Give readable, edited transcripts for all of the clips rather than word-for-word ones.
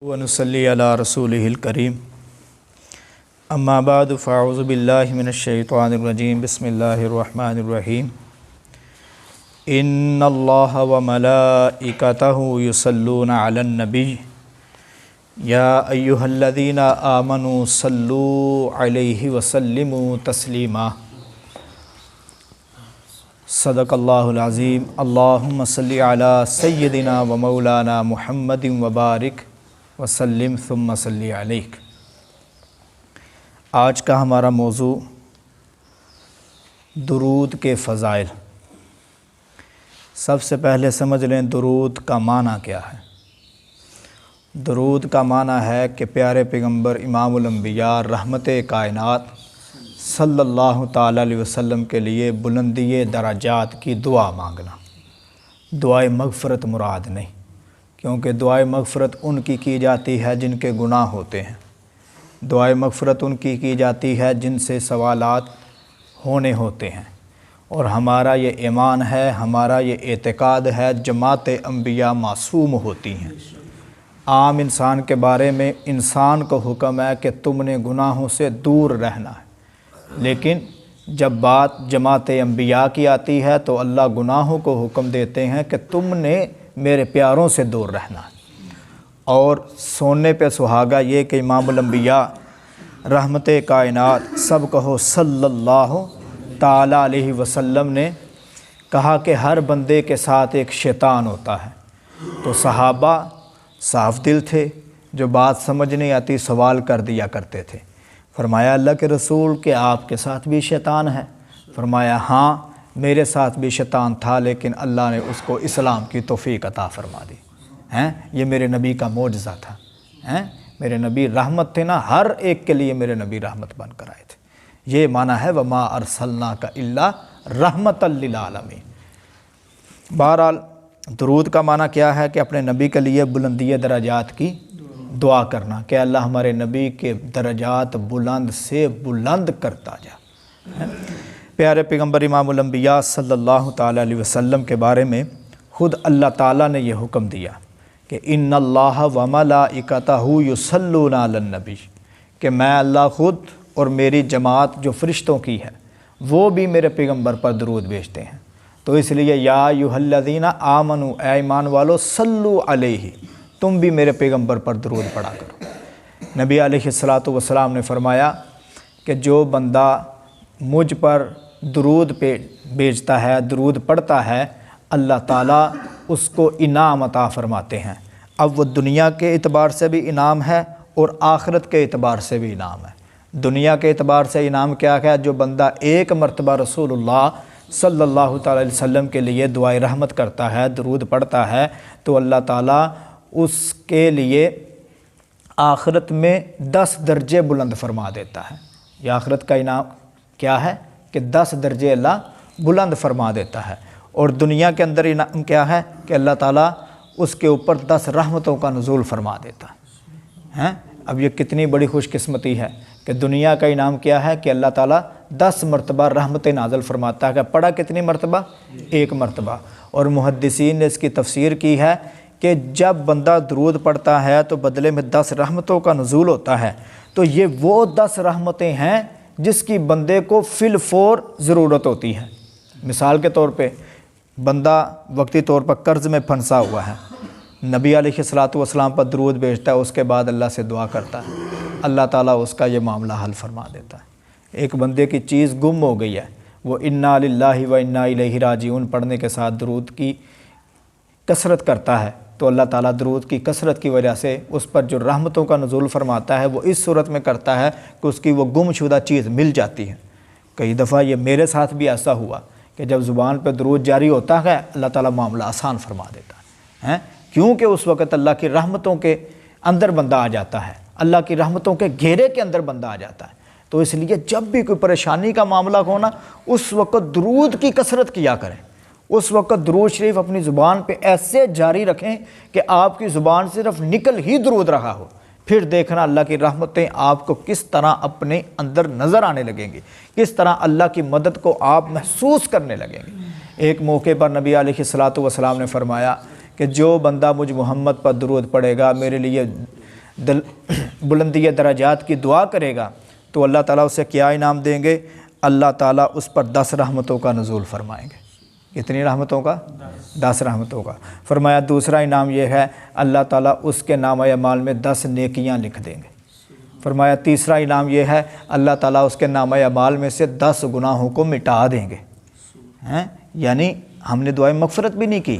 ونصلی علی رسولہ الکریم اما بعد فاعوذ باللہ من الشیطان الرجیم بسم اللہ الرحمن الرحیم ان اللہ وملائکتہ یصلون علی النبی یا ایہا الذین آمنوا صلوا علیہ وسلموا تسلیما صدق اللہ العظیم اللہم صلی علی سیدنا و مولانا محمد وبارک وسلم ثم صلی علیک۔ آج کا ہمارا موضوع درود کے فضائل۔ سب سے پہلے سمجھ لیں درود کا معنی کیا ہے۔ درود کا معنی ہے کہ پیارے پیغمبر امام الانبیاء رحمت کائنات صلی اللہ تعالیٰ علیہ وسلم کے لیے بلندی درجات کی دعا مانگنا۔ دعائے مغفرت مراد نہیں، کیونکہ دعائے مغفرت ان کی جاتی ہے جن کے گناہ ہوتے ہیں۔ دعائے مغفرت ان کی جاتی ہے جن سے سوالات ہونے ہوتے ہیں، اور ہمارا یہ ایمان ہے، ہمارا یہ اعتقاد ہے جماعت انبیاء معصوم ہوتی ہیں۔ عام انسان کے بارے میں انسان کو حکم ہے کہ تم نے گناہوں سے دور رہنا ہے، لیکن جب بات جماعت انبیاء کی آتی ہے تو اللہ گناہوں کو حکم دیتے ہیں کہ تم نے میرے پیاروں سے دور رہنا ہے۔ اور سونے پہ سہاگا یہ کہ امام الانبیاء رحمت کائنات سب کہو صلی اللہ تعالیٰ علیہ وسلم نے کہا کہ ہر بندے کے ساتھ ایک شیطان ہوتا ہے۔ تو صحابہ صاف دل تھے، جو بات سمجھ نہیں آتی سوال کر دیا کرتے تھے۔ فرمایا اللہ کے رسول کہ آپ کے ساتھ بھی شیطان ہے؟ فرمایا ہاں میرے ساتھ بھی شیطان تھا، لیکن اللہ نے اس کو اسلام کی توفیق عطا فرما دی۔ یہ میرے نبی کا معجزہ تھا۔ میرے نبی رحمت تھے نا، ہر ایک کے لیے میرے نبی رحمت بن کر آئے تھے۔ یہ معنی ہے وما ارسلناک الا رحمتا للعالمین۔ بہرحال درود کا معنی کیا ہے کہ اپنے نبی کے لیے بلندی درجات کی دعا کرنا کہ اللہ ہمارے نبی کے درجات بلند سے بلند کرتا جا۔ پیارے پیغمبر امام الانبیاء صلی اللہ تعالیٰ علیہ وسلم کے بارے میں خود اللہ تعالیٰ نے یہ حکم دیا کہ ان اللہ وملائکتہ یصلون علی النبی، کہ میں اللہ خود اور میری جماعت جو فرشتوں کی ہے وہ بھی میرے پیغمبر پر درود بھیجتے ہیں۔ تو اس لیے یا ایھا الذین آمنوا، اے ایمان والو، صلو علیہ، تم بھی میرے پیغمبر پر درود پڑھا کرو۔ نبی علیہ الصلوۃ والسلام نے فرمایا کہ جو بندہ مجھ پر درود پہ بھیجتا ہے، درود پڑھتا ہے، اللہ تعالیٰ اس کو انعام عطا فرماتے ہیں۔ اب وہ دنیا کے اعتبار سے بھی انعام ہے اور آخرت کے اعتبار سے بھی انعام ہے۔ دنیا کے اعتبار سے انعام کیا ہے؟ جو بندہ ایک مرتبہ رسول اللہ صلی اللہ تعالیٰ علیہ وسلم کے لیے دعائے رحمت کرتا ہے، درود پڑھتا ہے، تو اللہ تعالیٰ اس کے لیے آخرت میں 10 درجے بلند فرما دیتا ہے۔ یہ آخرت کا انعام کیا ہے کہ 10 درجے اللہ بلند فرما دیتا ہے۔ اور دنیا کے اندر انعام کیا ہے کہ اللہ تعالیٰ اس کے اوپر 10 رحمتوں کا نزول فرما دیتا ہے۔ اب یہ کتنی بڑی خوش قسمتی ہے کہ دنیا کا انعام کیا ہے کہ اللہ تعالیٰ 10 مرتبہ رحمتیں نازل فرماتا ہے۔ کہ پڑھا کتنی مرتبہ؟ ایک مرتبہ۔ اور محدثین نے اس کی تفسیر کی ہے کہ جب بندہ درود پڑھتا ہے تو بدلے میں 10 رحمتوں کا نزول ہوتا ہے، تو یہ وہ 10 رحمتیں ہیں جس کی بندے کو فی الفور ضرورت ہوتی ہے۔ مثال کے طور پہ بندہ وقتی طور پر قرض میں پھنسا ہوا ہے، نبی علیہ الصلوۃ والسلام پر درود بھیجتا ہے، اس کے بعد اللہ سے دعا کرتا ہے، اللہ تعالیٰ اس کا یہ معاملہ حل فرما دیتا ہے۔ ایک بندے کی چیز گم ہو گئی ہے، وہ انا للہ و انا الیہ راجعون پڑھنے کے ساتھ درود کی کثرت کرتا ہے، تو اللہ تعالیٰ درود کی کثرت کی وجہ سے اس پر جو رحمتوں کا نزول فرماتا ہے وہ اس صورت میں کرتا ہے کہ اس کی وہ گم شدہ چیز مل جاتی ہے۔ کئی دفعہ یہ میرے ساتھ بھی ایسا ہوا کہ جب زبان پہ درود جاری ہوتا ہے اللہ تعالیٰ معاملہ آسان فرما دیتا ہے، کیونکہ اس وقت اللہ کی رحمتوں کے اندر بندہ آ جاتا ہے، اللہ کی رحمتوں کے گھیرے کے اندر بندہ آ جاتا ہے۔ تو اس لیے جب بھی کوئی پریشانی کا معاملہ ہونا، اس وقت درود کی کثرت کیا کریں۔ اس وقت درود شریف اپنی زبان پہ ایسے جاری رکھیں کہ آپ کی زبان صرف نکل ہی درود رہا ہو، پھر دیکھنا اللہ کی رحمتیں آپ کو کس طرح اپنے اندر نظر آنے لگیں گی، کس طرح اللہ کی مدد کو آپ محسوس کرنے لگیں گے۔ ایک موقع پر نبی علیہ الصلوۃ والسلام نے فرمایا کہ جو بندہ مجھ محمد پر درود پڑھے گا، میرے لیے بلندی درجات کی دعا کرے گا تو اللہ تعالیٰ اسے کیا انعام دیں گے؟ اللہ تعالیٰ اس پر 10 رحمتوں کا نزول فرمائیں گے۔ کتنی رحمتوں کا؟ 10 رحمتوں کا۔ فرمایا دوسرا انعام یہ ہے اللہ تعالیٰ اس کے نامہ اعمال میں 10 نیکیاں لکھ دیں گے۔ فرمایا تیسرا انعام یہ ہے اللہ تعالیٰ اس کے نامہ اعمال میں سے 10 گناہوں کو مٹا دیں گے۔ یعنی ہم نے دعائیں مغفرت بھی نہیں کی،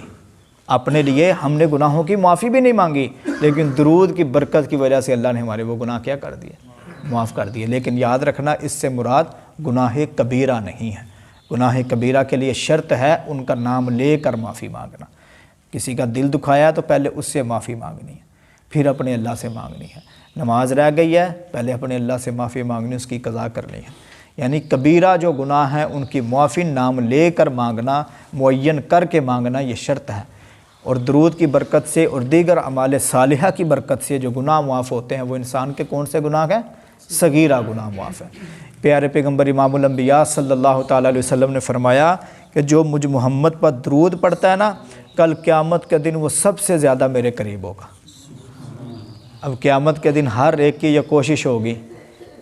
اپنے لیے ہم نے گناہوں کی معافی بھی نہیں مانگی، لیکن درود کی برکت کی وجہ سے اللہ نے ہمارے وہ گناہ کیا کر دیے؟ معاف کر دیے۔ لیکن یاد رکھنا اس سے مراد گناہ کبیرہ نہیں ہے۔ گناہ کبیرہ کے لیے شرط ہے ان کا نام لے کر معافی مانگنا۔ کسی کا دل دکھایا تو پہلے اس سے معافی مانگنی ہے، پھر اپنے اللہ سے مانگنی ہے۔ نماز رہ گئی ہے، پہلے اپنے اللہ سے معافی مانگنی، اس کی قضا کرنی ہے۔ یعنی کبیرہ جو گناہ ہیں ان کی معافی نام لے کر مانگنا، معین کر کے مانگنا، یہ شرط ہے۔ اور درود کی برکت سے اور دیگر اعمال صالحہ کی برکت سے جو گناہ معاف ہوتے ہیں وہ انسان کے کون سے گناہ ہیں؟ صغیرہ گناہ معاف ہے۔ پیارے پیغمبر امام الانبیاء صلی اللہ تعالیٰ علیہ وسلم نے فرمایا کہ جو مجھ محمد پر درود پڑھتا ہے نا، کل قیامت کے دن وہ سب سے زیادہ میرے قریب ہوگا۔ اب قیامت کے دن ہر ایک کی یہ کوشش ہوگی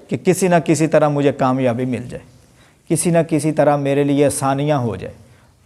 کہ کسی نہ کسی طرح مجھے کامیابی مل جائے، کسی نہ کسی طرح میرے لیے آسانیاں ہو جائے۔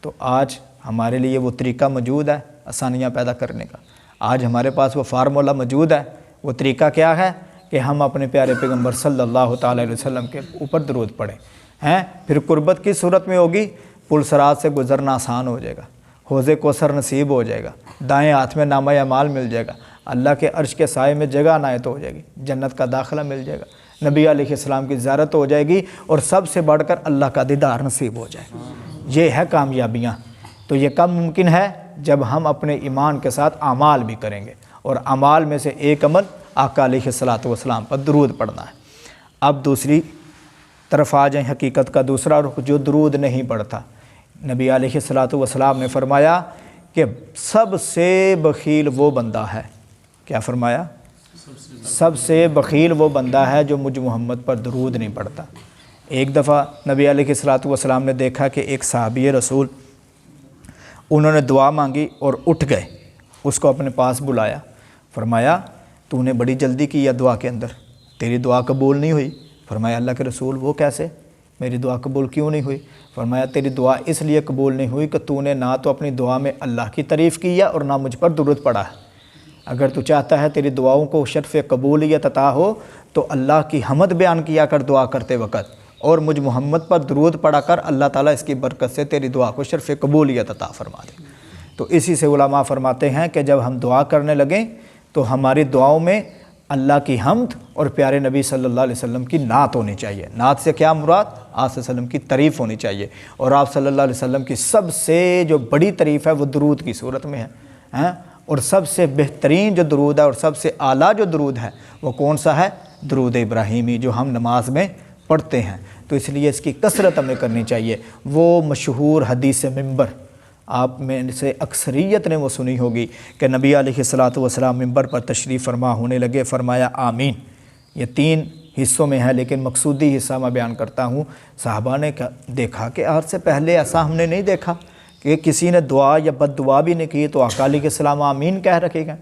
تو آج ہمارے لیے وہ طریقہ موجود ہے آسانیاں پیدا کرنے کا۔ آج ہمارے پاس وہ فارمولہ موجود ہے۔ وہ طریقہ کیا ہے کہ ہم اپنے پیارے پیغمبر صلی اللہ تعالیٰ علیہ وسلم کے اوپر درود پڑھیں ہیں۔ پھر قربت کی صورت میں ہوگی، پل صراط سے گزرنا آسان ہو جائے گا، حوض کوثر نصیب ہو جائے گا، دائیں ہاتھ میں نامہ اعمال مل جائے گا، اللہ کے عرش کے سائے میں جگہ عنایت ہو جائے گی، جنت کا داخلہ مل جائے گا، نبی علیہ السلام کی زیارت ہو جائے گی، اور سب سے بڑھ کر اللہ کا دیدار نصیب ہو جائے گا۔ یہ ہے کامیابیاں۔ تو یہ کب ممکن ہے؟ جب ہم اپنے ایمان کے ساتھ اعمال بھی کریں گے، اور اعمال میں سے ایک عمل آقا علیہ الصلوۃ والسلام پر درود پڑھنا ہے۔ اب دوسری طرف آ جائیں، حقیقت کا دوسرا رخ، جو درود نہیں پڑھتا۔ نبی علیہ الصلوۃ والسلام نے فرمایا کہ سب سے بخیل وہ بندہ ہے، کیا فرمایا؟ سب سے بخیل وہ بندہ ہے جو مجھ محمد پر درود نہیں پڑھتا۔ ایک دفعہ نبی علیہ الصلوۃ والسلام نے دیکھا کہ ایک صحابی رسول، انہوں نے دعا مانگی اور اٹھ گئے، اس کو اپنے پاس بلایا، فرمایا تو نے بڑی جلدی کی ہے دعا کے اندر، تیری دعا قبول نہیں ہوئی۔ فرمایا اللہ کے رسول وہ کیسے؟ میری دعا قبول کیوں نہیں ہوئی؟ فرمایا تیری دعا اس لیے قبول نہیں ہوئی کہ تو نے نہ تو اپنی دعا میں اللہ کی تعریف کی ہے اور نہ مجھ پر درود پڑھا ہے۔ اگر تو چاہتا ہے تیری دعاؤں کو شرف قبولیت عطا ہو تو اللہ کی حمد بیان کیا کر دعا کرتے وقت، اور مجھ محمد پر درود پڑھا کر، اللہ تعالیٰ اس کی برکت سے تیری دعا کو شرف قبولیت عطا فرما دے۔ تو اسی سے علماء فرماتے ہیں کہ جب ہم دعا کرنے لگیں تو ہماری دعاؤں میں اللہ کی حمد اور پیارے نبی صلی اللہ علیہ وسلم کی نعت ہونی چاہیے۔ نعت سے کیا مراد؟ آپ صلی اللہ علیہ وسلم کی تعریف ہونی چاہیے، اور آپ صلی اللہ علیہ وسلم کی سب سے جو بڑی تعریف ہے وہ درود کی صورت میں ہے، اور سب سے بہترین جو درود ہے اور سب سے اعلیٰ جو درود ہے وہ کون سا ہے؟ درود ابراہیمی، جو ہم نماز میں پڑھتے ہیں۔ تو اس لیے اس کی کثرت ہمیں کرنی چاہیے۔ وہ مشہور حدیث ممبر، آپ میں سے اکثریت نے وہ سنی ہوگی کہ نبی علیہ الصلوۃ والسلام ممبر پر تشریف فرما ہونے لگے، فرمایا آمین۔ یہ 3 حصوں میں ہے لیکن مقصودی حصہ میں بیان کرتا ہوں۔ صحابہ نے دیکھا کہ آج سے پہلے ایسا ہم نے نہیں دیکھا کہ کسی نے دعا یا بد دعا بھی نہیں کی تو آقا علیہ السلام آمین کہہ رکھے گا۔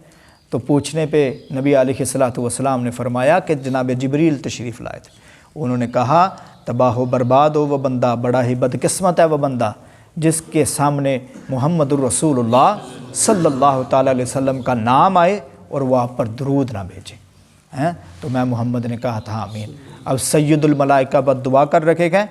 تو پوچھنے پہ نبی علیہ الصلوۃ والسلام نے فرمایا کہ جناب جبریل تشریف لائے تھے، انہوں نے کہا تباہ و برباد ہو وہ بندہ، بڑا ہی بدقسمت ہے وہ بندہ جس کے سامنے محمد الرسول اللہ صلی اللہ تعالیٰ علیہ وسلم کا نام آئے اور وہ آپ پر درود نہ بھیجے۔ تو میں محمد نے کہا تھا آمین۔ اب سید الملائکہ بد دعا کر رکھے گئے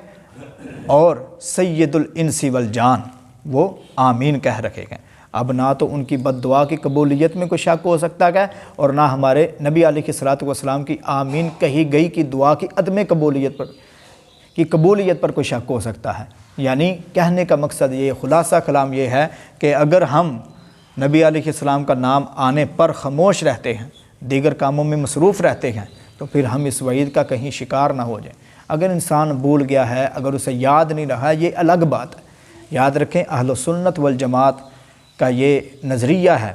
اور سید الانس والجان وہ آمین کہہ رکھے گئے۔ اب نہ تو ان کی بد دعا کی قبولیت میں کوئی شک ہو سکتا ہے اور نہ ہمارے نبی علیہ الصلوۃ والسلام کی آمین کہی گئی کی دعا کی عدم قبولیت پر کوئی شک ہو سکتا ہے۔ یعنی کہنے کا مقصد یہ، خلاصہ کلام یہ ہے کہ اگر ہم نبی علیہ السلام کا نام آنے پر خاموش رہتے ہیں، دیگر کاموں میں مصروف رہتے ہیں، تو پھر ہم اس وعید کا کہیں شکار نہ ہو جائیں۔ اگر انسان بھول گیا ہے، اگر اسے یاد نہیں رہا، یہ الگ بات ہے۔ یاد رکھیں اہل سنت والجماعت کا یہ نظریہ ہے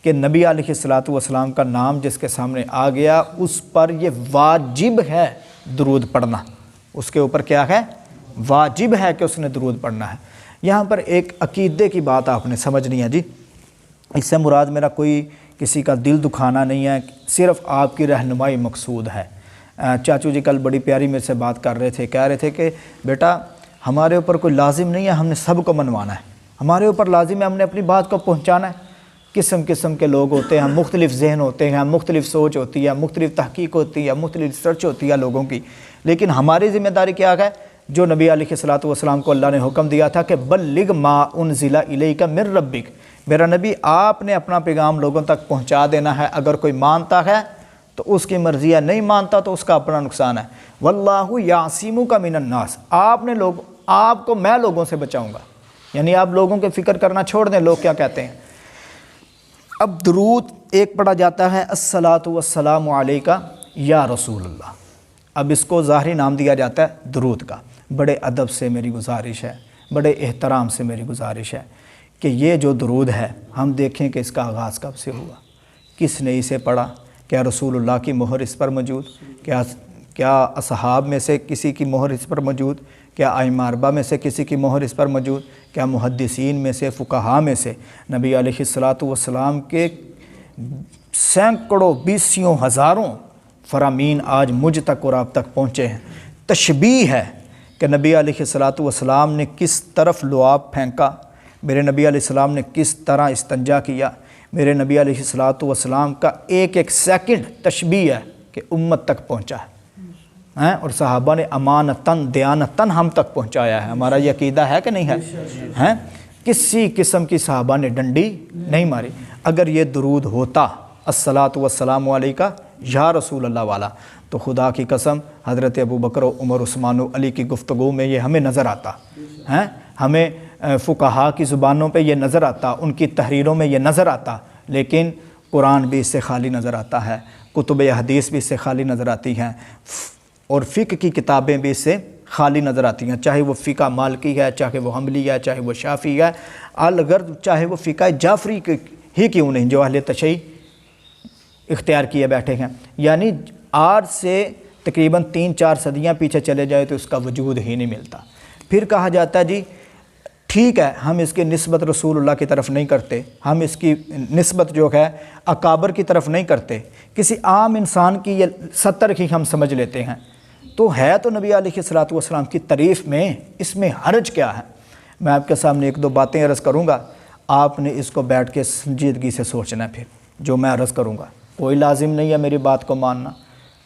کہ نبی علیہ الصلوۃ والسلام کا نام جس کے سامنے آ گیا اس پر یہ واجب ہے درود پڑھنا، اس کے اوپر کیا ہے؟ واجب ہے کہ اس نے درود پڑھنا ہے۔ یہاں پر ایک عقیدے کی بات آپ نے سمجھنی ہے جی۔ اس سے مراد میرا کوئی کسی کا دل دکھانا نہیں ہے، صرف آپ کی رہنمائی مقصود ہے۔ چاچو جی کل بڑی پیاری میرے سے بات کر رہے تھے، کہہ رہے تھے کہ بیٹا ہمارے اوپر کوئی لازم نہیں ہے ہم نے سب کو منوانا ہے، ہمارے اوپر لازم ہے ہم نے اپنی بات کو پہنچانا ہے۔ قسم قسم کے لوگ ہوتے ہیں، مختلف ذہن ہوتے ہیں، مختلف سوچ ہوتی ہے، مختلف تحقیق ہوتی ہے، مختلف ریسرچ ہوتی ہے لوگوں کی، لیکن ہماری ذمہ داری کیا ہے؟ جو نبی علیہ الصلوۃ والسلام کو اللہ نے حکم دیا تھا کہ بلغ ما انزل الیک من ربک، میرا نبی آپ نے اپنا پیغام لوگوں تک پہنچا دینا ہے۔ اگر کوئی مانتا ہے تو اس کی مرضی ہے، نہیں مانتا تو اس کا اپنا نقصان ہے۔ واللہ یعصمک من الناس، آپ کو میں لوگوں سے بچاؤں گا، یعنی آپ لوگوں کے فکر کرنا چھوڑ دیں لوگ کیا کہتے ہیں۔ اب درود ایک پڑھا جاتا ہے الصلاۃ والسلام علیک یا رسول اللہ، اب اس کو ظاہری نام دیا جاتا ہے درود کا۔ بڑے ادب سے میری گزارش ہے، بڑے احترام سے میری گزارش ہے کہ یہ جو درود ہے ہم دیکھیں کہ اس کا آغاز کب سے ہوا، کس نے اسے پڑھا، کیا رسول اللہ کی مہر اس پر موجود، کیا اصحاب میں سے کسی کی مہر اس پر موجود، کیا ائمہ اربعہ میں سے کسی کی مہر اس پر موجود، کیا محدثین میں سے، فقہاء میں سے؟ نبی علیہ الصلوۃ والسلام کے سینکڑوں بیسیوں ہزاروں فرامین آج مجھ تک اور آپ تک پہنچے ہیں۔ تشبیہ ہے کہ نبی علیہ الصلوۃ والسلام نے کس طرف لعاب پھینکا، میرے نبی علیہ السلام نے کس طرح استنجا کیا، میرے نبی علیہ الصلوۃ والسلام کا ایک ایک سیکنڈ تشبیہ ہے کہ امت تک پہنچا ہے، اور صحابہ نے امانتاً دیانتاً ہم تک پہنچایا ہے۔ ہمارا یہ عقیدہ ہے کہ نہیں ہے؟ کسی قسم کی صحابہ نے ڈنڈی نہیں ماری۔ اگر یہ درود ہوتا الصلاۃ والسلام علیک یا رسول اللہ والا تو خدا کی قسم حضرت ابو بکر و عمر عثمان و علی کی گفتگو میں یہ ہمیں نظر آتا ہے، ہمیں فقہاء کی زبانوں پہ یہ نظر آتا، ان کی تحریروں میں یہ نظر آتا، لیکن قرآن بھی اس سے خالی نظر آتا ہے، کتب حدیث بھی اس سے خالی نظر آتی ہیں، اور فقہ کی کتابیں بھی اس سے خالی نظر آتی ہیں، چاہے وہ فقہ مالکی ہے، چاہے وہ حنبلی ہے، چاہے وہ شافعی ہے، الغرض چاہے وہ فقہ جعفری ہی کیوں نہیں جو اہل تشیع اختیار کیے بیٹھے ہیں، یعنی آج سے تقریباً 3-4 صدیاں پیچھے چلے جائے تو اس کا وجود ہی نہیں ملتا۔ پھر کہا جاتا ہے جی ٹھیک ہے ہم اس کی نسبت رسول اللہ کی طرف نہیں کرتے، ہم اس کی نسبت جو ہے اکابر کی طرف نہیں کرتے، کسی عام انسان کی یہ 70 کی ہم سمجھ لیتے ہیں، تو ہے تو نبی علیہ الصلوۃ والسلام کی تعریف میں، اس میں حرج کیا ہے؟ میں آپ کے سامنے 1-2 باتیں عرض کروں گا، آپ نے اس کو بیٹھ کے سنجیدگی سے سوچنا ہے، پھر جو میں عرض کروں گا کوئی لازم نہیں ہے میری بات کو ماننا،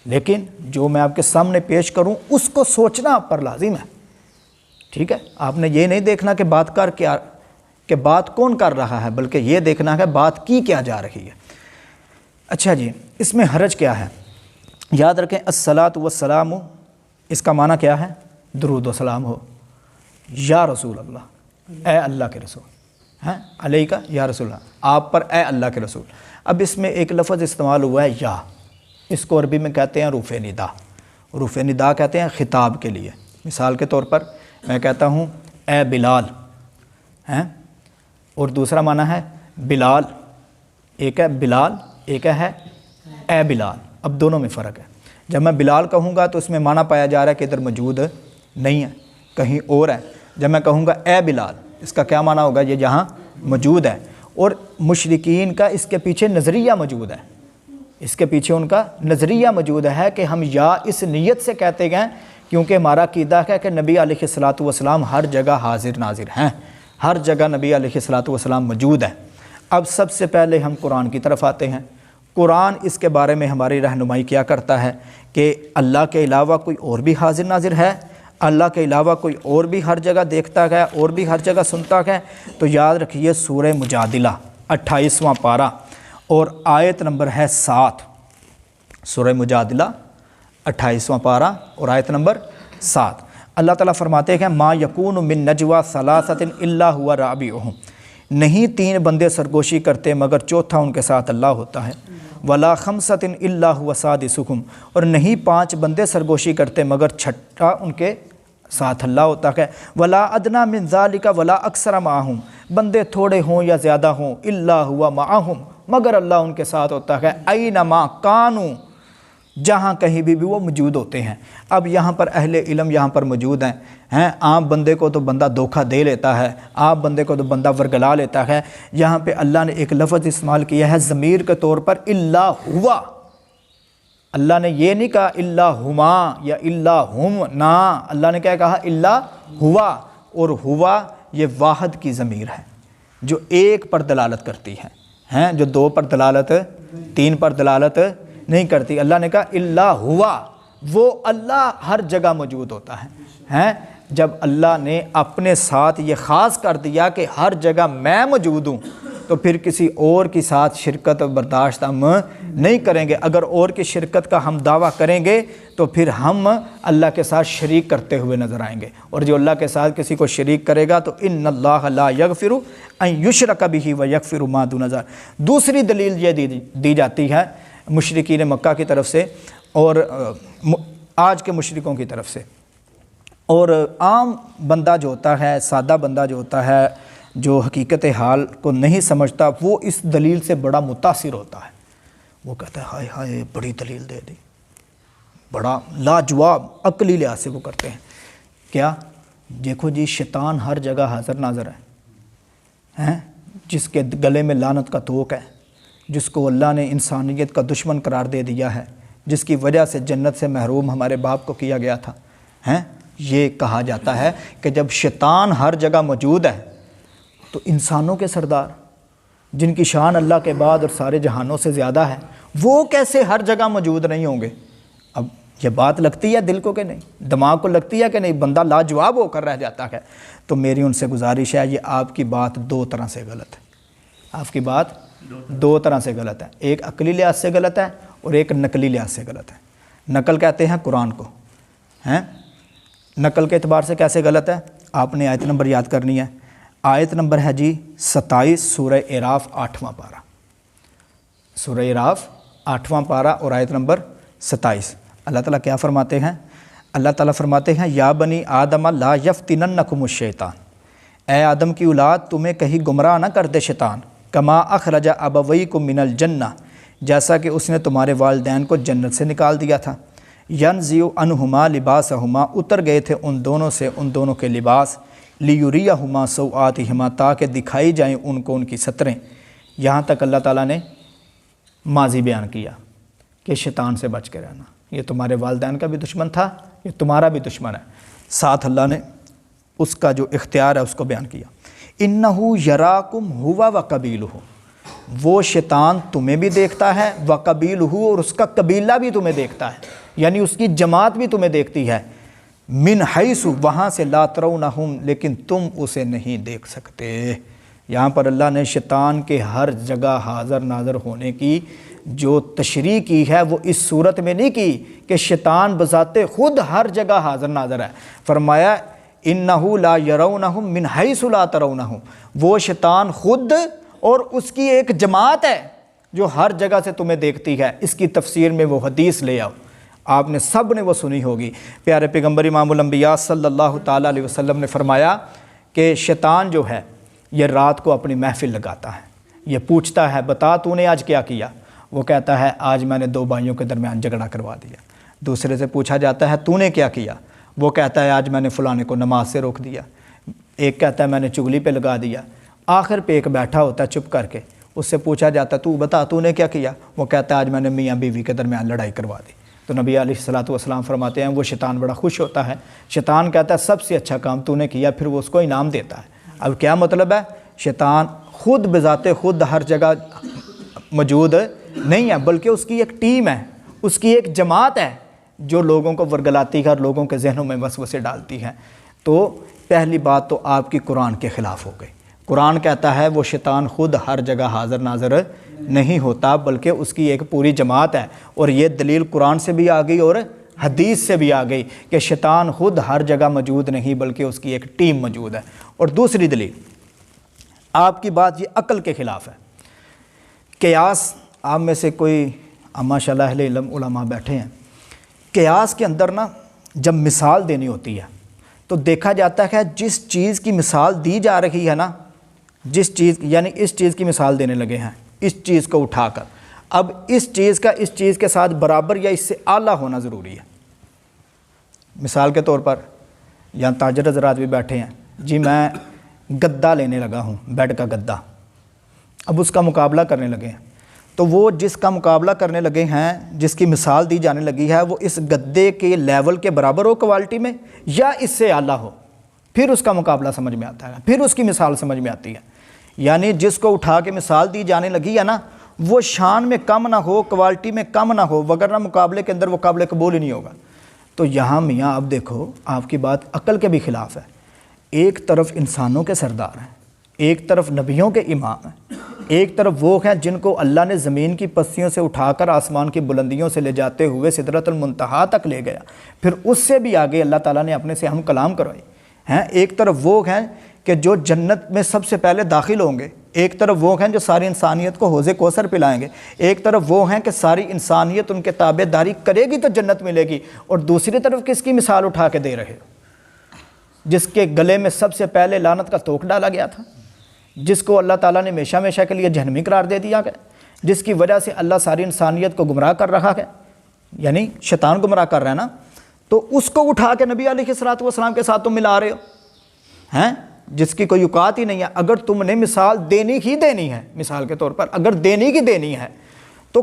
لیکن جو میں آپ کے سامنے پیش کروں اس کو سوچنا آپ پر لازم ہے، ٹھیک ہے؟ آپ نے یہ نہیں دیکھنا کہ بات کون کر رہا ہے، بلکہ یہ دیکھنا ہے بات کی کیا جا رہی ہے۔ اچھا جی، اس میں حرج کیا ہے؟ یاد رکھیں الصلاۃ والسلام اس کا معنی کیا ہے؟ درود و سلام ہو یا رسول اللہ، اے اللہ کے رسول، ہیں علیہ کا یا رسول اللہ، آپ پر اے اللہ کے رسول۔ اب اس میں ایک لفظ استعمال ہوا ہے یا، اس کو عربی میں کہتے ہیں روف ندا، روف ندا کہتے ہیں خطاب کے لیے۔ مثال کے طور پر میں کہتا ہوں اے بلال، ہیں، اور دوسرا معنی ہے بلال، ایک ہے بلال، ایک ہے اے بلال، اب دونوں میں فرق ہے۔ جب میں بلال کہوں گا تو اس میں معنی پایا جا رہا ہے کہ ادھر موجود نہیں ہے، کہیں اور ہے۔ جب میں کہوں گا اے بلال، اس کا کیا معنی ہوگا؟ یہ جہاں موجود ہے، اور مشرکین کا اس کے پیچھے نظریہ موجود ہے، اس کے پیچھے ان کا نظریہ موجود ہے کہ ہم یا اس نیت سے کہتے گئے کیونکہ ہمارا عقیدہ ہے کہ نبی علیہ الصلوۃ والسلام ہر جگہ حاضر ناظر ہیں، ہر جگہ نبی علیہ الصلوۃ والسلام موجود ہیں۔ اب سب سے پہلے ہم قرآن کی طرف آتے ہیں۔ قرآن اس کے بارے میں ہماری رہنمائی کیا کرتا ہے کہ اللہ کے علاوہ کوئی اور بھی حاضر ناظر ہے، اللہ کے علاوہ کوئی اور بھی ہر جگہ دیکھتا ہے اور بھی ہر جگہ سنتا ہے۔ تو یاد رکھیے سورہ مجادلہ 28واں پارہ اور آیت نمبر ہے 7، سورہ مجادلہ 28واں پارہ اور آیت نمبر 7، اللہ تعالیٰ فرماتے ہیں ما یکون من نجوا ثلاثۃ الا هو رابعهم، نہیں 3 بندے سرگوشی کرتے مگر چوتھا ان کے ساتھ اللہ ہوتا ہے، ولا خمسۃ الا هو سادسهم، اور نہیں 5 بندے سرگوشی کرتے مگر چھٹا ان کے ساتھ اللہ ہوتا ہے، ولا ادنی من ذلک ولا اکثر معهم، بندے تھوڑے ہوں یا زیادہ ہوں الا هو معهم، مگر اللہ ان کے ساتھ ہوتا ہے، اینما کانوا، جہاں کہیں بھی وہ موجود ہوتے ہیں۔ اب یہاں پر اہل علم یہاں پر موجود ہیں عام بندے کو تو بندہ دھوکہ دے لیتا ہے، عام بندے کو تو بندہ ورگلا لیتا ہے۔ یہاں پہ اللہ نے ایک لفظ استعمال کیا ہے ضمیر کے طور پر، الا ہوا۔ اللہ نے یہ نہیں کہا الا ہما یا الا ہم، نا، اللہ نے کیا کہا؟ الا ہوا۔ اور ہوا یہ واحد کی ضمیر ہے جو ایک پر دلالت کرتی ہے، جو دو پر دلالت، تین پر دلالت نہیں کرتی۔ اللہ نے کہا الا ہوا، وہ اللہ ہر جگہ موجود ہوتا ہے۔ جب اللہ نے اپنے ساتھ یہ خاص کر دیا کہ ہر جگہ میں موجود ہوں، تو پھر کسی اور کے ساتھ شرکت برداشت ہم نہیں کریں گے۔ اگر اور کی شرکت کا ہم دعویٰ کریں گے تو پھر ہم اللہ کے ساتھ شریک کرتے ہوئے نظر آئیں گے، اور جو اللہ کے ساتھ کسی کو شریک کرے گا تو ان اللہ لا یغفر ان یشرک بہ ویغفر ما دون ذلک۔ دوسری دلیل یہ دی جاتی ہے مشرکین مکہ کی طرف سے اور آج کے مشرکوں کی طرف سے، اور عام بندہ جو ہوتا ہے، سادہ بندہ جو ہوتا ہے، جو حقیقت حال کو نہیں سمجھتا، وہ اس دلیل سے بڑا متاثر ہوتا ہے۔ وہ کہتا ہے ہائے ہائے بڑی دلیل دے دی، بڑا لاجواب عقلی لحاظ سے وہ کرتے ہیں۔ کیا؟ دیکھو جی، شیطان ہر جگہ حاضر ناظر ہے، جس کے گلے میں لعنت کا طوق ہے، جس کو اللہ نے انسانیت کا دشمن قرار دے دیا ہے، جس کی وجہ سے جنت سے محروم ہمارے باپ کو کیا گیا تھا۔ یہ کہا جاتا ہے کہ جب شیطان ہر جگہ موجود ہے تو انسانوں کے سردار، جن کی شان اللہ کے بعد اور سارے جہانوں سے زیادہ ہے، وہ کیسے ہر جگہ موجود نہیں ہوں گے؟ اب یہ بات لگتی ہے دل کو کہ نہیں، دماغ کو لگتی ہے کہ نہیں؟ بندہ لاجواب ہو کر رہ جاتا ہے۔ تو میری ان سے گزارش ہے، یہ آپ کی بات دو طرح سے غلط ہے، آپ کی بات دو طرح سے غلط ہے۔ ایک عقلی لحاظ سے غلط ہے اور ایک نقلی لحاظ سے غلط ہے۔ نقل کہتے ہیں قرآن کو، نقل کے اعتبار سے کیسے غلط ہے؟ آپ نے آیت نمبر یاد کرنی ہے۔ آیت نمبر ہے جی 27 سورہ اعراف 8واں پارہ، سورہ اعراف 8واں پارہ اور آیت نمبر 27۔ اللہ تعالیٰ کیا فرماتے ہیں؟ اللہ تعالیٰ فرماتے ہیں یا بنی آدم لا یفتننکم الشیطان، اے آدم کی اولاد تمہیں کہیں گمراہ نہ کر دے شیطان، کما اخرج ابویکم من الجنہ، جیسا کہ اس نے تمہارے والدین کو جنت سے نکال دیا تھا۔ ینزع عنہما لباسہما، اتر گئے تھے ان دونوں سے ان دونوں کے لباس، لیریہما سوآتہما، تاکہ دکھائی جائیں ان کو ان کی ستریں۔ یہاں تک اللہ تعالیٰ نے ماضی بیان کیا کہ شیطان سے بچ کے رہنا، یہ تمہارے والدین کا بھی دشمن تھا، یہ تمہارا بھی دشمن ہے۔ ساتھ اللہ نے اس کا جو اختیار ہے اس کو بیان کیا۔ انہ یراکم ہوا وقبیلہ، وہ شیطان تمہیں بھی دیکھتا ہے، وقبیلہ، اور اس کا قبیلہ بھی تمہیں دیکھتا ہے، یعنی اس کی جماعت بھی تمہیں دیکھتی ہے، من حیث، وہاں سے، لا ترونہم، لیکن تم اسے نہیں دیکھ سکتے۔ یہاں پر اللہ نے شیطان کے ہر جگہ حاضر ناظر ہونے کی جو تشریح کی ہے وہ اس صورت میں نہیں کی کہ شیطان بذات خود ہر جگہ حاضر ناظر ہے۔ فرمایا انہ لا یرونہم من حیث لا ترونہم، وہ شیطان خود اور اس کی ایک جماعت ہے جو ہر جگہ سے تمہیں دیکھتی ہے۔ اس کی تفسیر میں وہ حدیث لے آؤ، آپ نے سب نے وہ سنی ہوگی۔ پیارے پیغمبر امام الانبیاء صلی اللہ تعالیٰ علیہ وسلم نے فرمایا کہ شیطان جو ہے یہ رات کو اپنی محفل لگاتا ہے، یہ پوچھتا ہے بتا تو نے آج کیا کیا؟ وہ کہتا ہے آج میں نے دو بھائیوں کے درمیان جھگڑا کروا دیا۔ دوسرے سے پوچھا جاتا ہے تو نے کیا کیا؟ وہ کہتا ہے آج میں نے فلانے کو نماز سے روک دیا۔ ایک کہتا ہے میں نے چغلی پہ لگا دیا۔ آخر پہ ایک بیٹھا ہوتا ہے چپ کر کے، اس سے پوچھا جاتا ہے تو بتا تو نے کیا کیا؟ وہ کہتا ہے آج میں نے میاں بیوی کے درمیان لڑائی کروا دی۔ تو نبی علیہ الصلوۃ والسلام فرماتے ہیں وہ شیطان بڑا خوش ہوتا ہے، شیطان کہتا ہے سب سے اچھا کام تو نے کیا، پھر وہ اس کو انعام دیتا ہے۔ اب کیا مطلب ہے؟ شیطان خود بذات خود ہر جگہ موجود نہیں ہے، بلکہ اس کی ایک ٹیم ہے، اس کی ایک جماعت ہے جو لوگوں کو ورگلاتی ہے اور لوگوں کے ذہنوں میں وسوسے ڈالتی ہے۔ تو پہلی بات تو آپ کی قرآن کے خلاف ہو گئی۔ قرآن کہتا ہے وہ شیطان خود ہر جگہ حاضر ناظر نہیں ہوتا، بلکہ اس کی ایک پوری جماعت ہے، اور یہ دلیل قرآن سے بھی آ گئی اور حدیث سے بھی آ گئی کہ شیطان خود ہر جگہ موجود نہیں بلکہ اس کی ایک ٹیم موجود ہے۔ اور دوسری دلیل، آپ کی بات یہ عقل کے خلاف ہے۔ قیاس، آپ میں سے کوئی ماشاء اللہ اہل علم علماء بیٹھے ہیں، قیاس کے اندر نا جب مثال دینی ہوتی ہے تو دیکھا جاتا ہے جس چیز کی مثال دی جا رہی ہے نا، جس چیز یعنی اس چیز کی مثال دینے لگے ہیں، اس چیز کو اٹھا کر اب اس چیز کا اس چیز کے ساتھ برابر یا اس سے اعلیٰ ہونا ضروری ہے۔ مثال کے طور پر یہاں تاجر حضرات بھی بیٹھے ہیں، جی میں گدا لینے لگا ہوں، بیڈ کا گدا، اب اس کا مقابلہ کرنے لگے ہیں، تو وہ جس کا مقابلہ کرنے لگے ہیں، جس کی مثال دی جانے لگی ہے، وہ اس گدے کے لیول کے برابر ہو کوالٹی میں یا اس سے اعلیٰ ہو، پھر اس کا مقابلہ سمجھ میں آتا ہے، پھر اس کی مثال سمجھ میں آتی ہے۔ یعنی جس کو اٹھا کے مثال دی جانے لگی ہے نا، وہ شان میں کم نہ ہو، کوالٹی میں کم نہ ہو، وگرنہ مقابلے کے اندر وہ قابل قبول ہی نہیں ہوگا۔ تو یہاں میاں اب دیکھو، آپ کی بات عقل کے بھی خلاف ہے۔ ایک طرف انسانوں کے سردار ہیں، ایک طرف نبیوں کے امام ہیں، ایک طرف وہ ہیں جن کو اللہ نے زمین کی پستیوں سے اٹھا کر آسمان کی بلندیوں سے لے جاتے ہوئے سدرۃ المنتہا تک لے گیا، پھر اس سے بھی آگے اللہ تعالیٰ نے اپنے سے ہم کلام کروائے ہیں۔ ایک طرف وہ ہیں کہ جو جنت میں سب سے پہلے داخل ہوں گے، ایک طرف وہ ہیں جو ساری انسانیت کو حوض کوثر پلائیں گے، ایک طرف وہ ہیں کہ ساری انسانیت ان کے تابع داری کرے گی تو جنت ملے گی، اور دوسری طرف کس کی مثال اٹھا کے دے رہے، جس کے گلے میں سب سے پہلے لعنت کا توق ڈالا گیا تھا، جس کو اللہ تعالیٰ نے ہمیشہ ہمیشہ کے لیے جہنمی قرار دے دیا گیا، جس کی وجہ سے اللہ ساری انسانیت کو گمراہ کر رہا ہے، یعنی شیطان گمراہ کر رہا ہے نا، تو اس کو اٹھا کے نبی علیہ الصلوۃ والسلام کے ساتھ تم ملا رہے ہو ہیں، جس کی کوئی اوقات ہی نہیں ہے۔ اگر تم نے مثال دینی ہی دینی ہے، مثال کے طور پر اگر دینی کی دینی ہے تو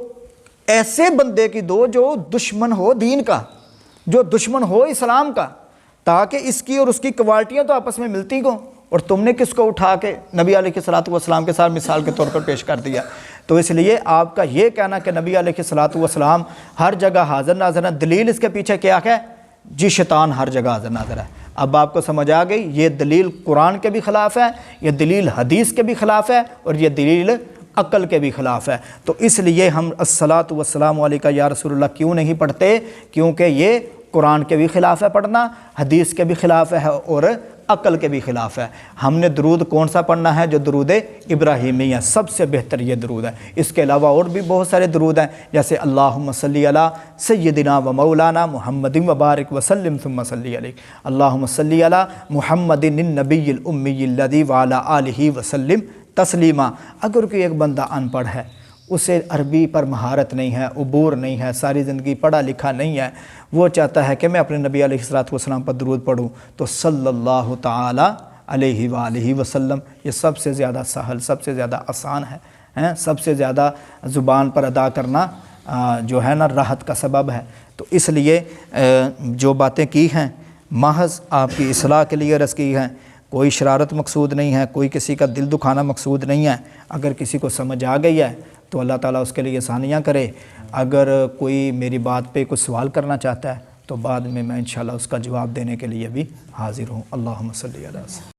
ایسے بندے کی دو جو دشمن ہو دین کا، جو دشمن ہو اسلام کا، تاکہ اس کی اور اس کی کوالٹیاں تو آپس میں ملتی ہوں، اور تم نے کس کو اٹھا کے نبی علیہ الصلوۃ والسلام کے ساتھ مثال کے طور پر پیش کر دیا۔ تو اس لیے آپ کا یہ کہنا کہ نبی علیہ الصلوۃ والسلام ہر جگہ حاضر ناظر ہے، دلیل اس کے پیچھے کیا ہے؟ جی شیطان ہر جگہ حاضر ناظر ہے۔ اب آپ کو سمجھ آ گئی، یہ دلیل قرآن کے بھی خلاف ہے، یہ دلیل حدیث کے بھی خلاف ہے، اور یہ دلیل عقل کے بھی خلاف ہے۔ تو اس لیے ہم الصلاۃ والسلام علیکہ یا رسول اللہ کیوں نہیں پڑھتے؟ کیونکہ یہ قرآن کے بھی خلاف ہے پڑھنا، حدیث کے بھی خلاف ہے، اور عقل کے بھی خلاف ہے۔ ہم نے درود کون سا پڑھنا ہے؟ جو درود ابراہیمی ہے، سب سے بہتر یہ درود ہے۔ اس کے علاوہ اور بھی بہت سارے درود ہیں، جیسے اللہم صلی علی سیدنا و مولانا محمد وبارک وسلم ثم صلی علیہ، اللہم صلی علی محمد النبی الامی الذی وعلی آلہ وسلم تسلیما۔ اگر کوئی ایک بندہ ان پڑھ ہے، اسے عربی پر مہارت نہیں ہے، عبور نہیں ہے، ساری زندگی پڑھا لکھا نہیں ہے، وہ چاہتا ہے کہ میں اپنے نبی علیہ الصلوۃ والسلام پر درود پڑھوں، تو صلی اللہ تعالی علیہ وآلہ وسلم، یہ سب سے زیادہ سہل، سب سے زیادہ آسان ہے، سب سے زیادہ زبان پر ادا کرنا جو ہے نا راحت کا سبب ہے۔ تو اس لیے جو باتیں کی ہیں محض آپ کی اصلاح کے لیے عرض کی ہیں، کوئی شرارت مقصود نہیں ہے، کوئی کسی کا دل دکھانا مقصود نہیں ہے۔ اگر کسی کو سمجھ آ گئی ہے تو اللہ تعالیٰ اس کے لیے آسانیاں کرے۔ اگر کوئی میری بات پہ کوئی سوال کرنا چاہتا ہے تو بعد میں انشاءاللہ اس کا جواب دینے کے لیے بھی حاضر ہوں۔ اللہم صلی علی وسلم۔